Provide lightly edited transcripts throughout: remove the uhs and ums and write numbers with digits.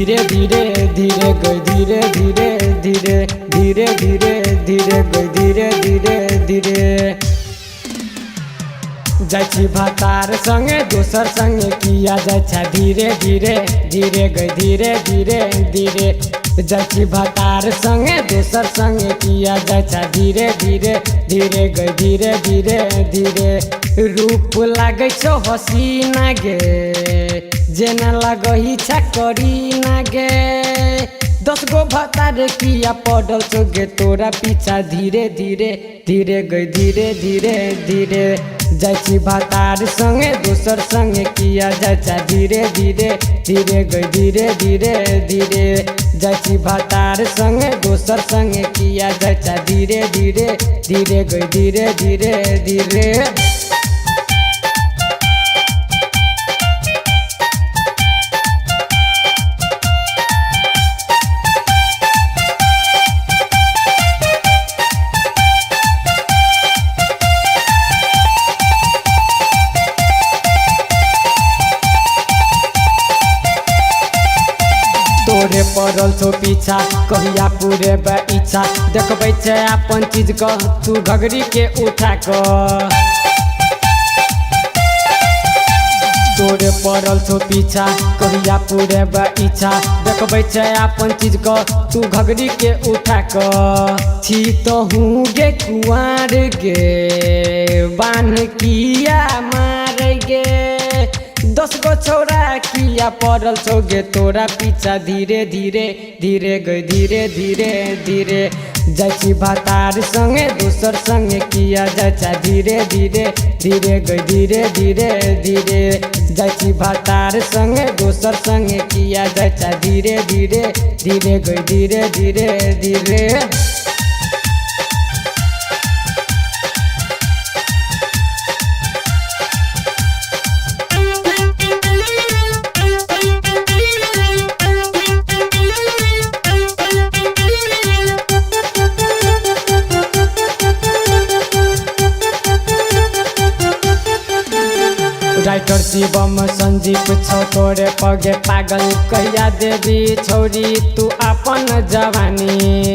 धीरे धीरे धीरे गई धीरे धीरे धीरे धीरे धीरे धीरे गई धीरे धीरे धीरे जाची भातार संगे दोसर संगे किया जाए धीरे धीरे धीरे गई धीरे धीरे धीरे जाची भातार संगे दोसर संगे किया जाए धीरे धीरे धीरे गई धीरे धीरे धीरे रूप लागे छो हसीना गे जेना लगही करी ना गे 10 गो भातार किया पड़ल चोगे तोरा पीछा धीरे धीरे धीरे गई धीरे धीरे धीरे जाची भातार संगे दोसर संगे किया जाए धीरे धीरे धीरे गई धीरे धीरे धीरे जाची भातार संगे दोसर संगे किया जाए धीरे धीरे धीरे गई धीरे धीरे धीरे तोरे पड़ल छो पीछा कहिया पूरे इच्छा देखबै छै अपन चीज क तू घगरी के उठा क तोरे पड़ल छो पीछा कहिया पूरे इच्छा देखबै छै अपन चीज क तू घगरी के उठा क छी तो हूँ गे कुंवार गे बान किया मार गे 10 गो छौरा किया पड़ल छौगे तोरा पीछा धीरे धीरे धीरे गई धीरे धीरे धीरे जाची भातार संगे दोसर संगे किया जाए धीरे धीरे धीरे गई धीरे धीरे धीरे जाची भातार संगे दोसर संगे किया जाए धीरे धीरे धीरे गई धीरे धीरे धीरे राइटर शिवम संजीव छौ तोरे पगे पागल कहिया देवी छौरी तू अपन जवानी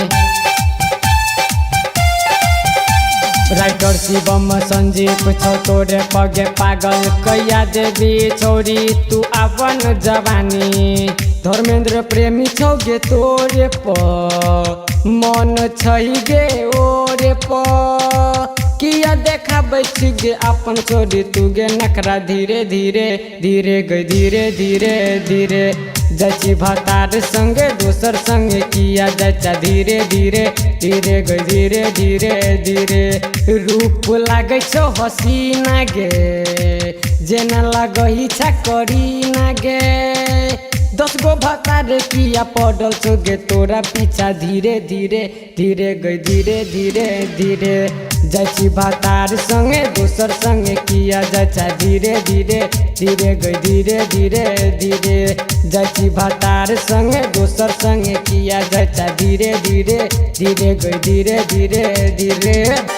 राइटर शिवम संजीव छौ तोरे पगे पागल कहिया देवी छौरी तू अपन जवानी धर्मेंद्र प्रेमी छौ गे तोरे प मन छै गे ओरे प किया देखा बैठ गे अपन छोड़ी तू गे नखरा धीरे धीरे धीरे गई धीरे धीरे धीरे जाची भातार संगे दोसर संगे किया जाए धीरे धीरे धीरे गई धीरे धीरे धीरे रूप लागे छो हसीना गे जेना लगही करी ना गे 10 गो भातार किया पड़ल चोगे तोरा पीछा धीरे धीरे धीरे गई धीरे धीरे धीरे जाची भातार संगे दोसर संगे किया जाए धीरे धीरे धीरे गई धीरे धीरे धीरे जाची भातार संगे दोसर संगे किया जाए धीरे धीरे धीरे गई धीरे धीरे धीरे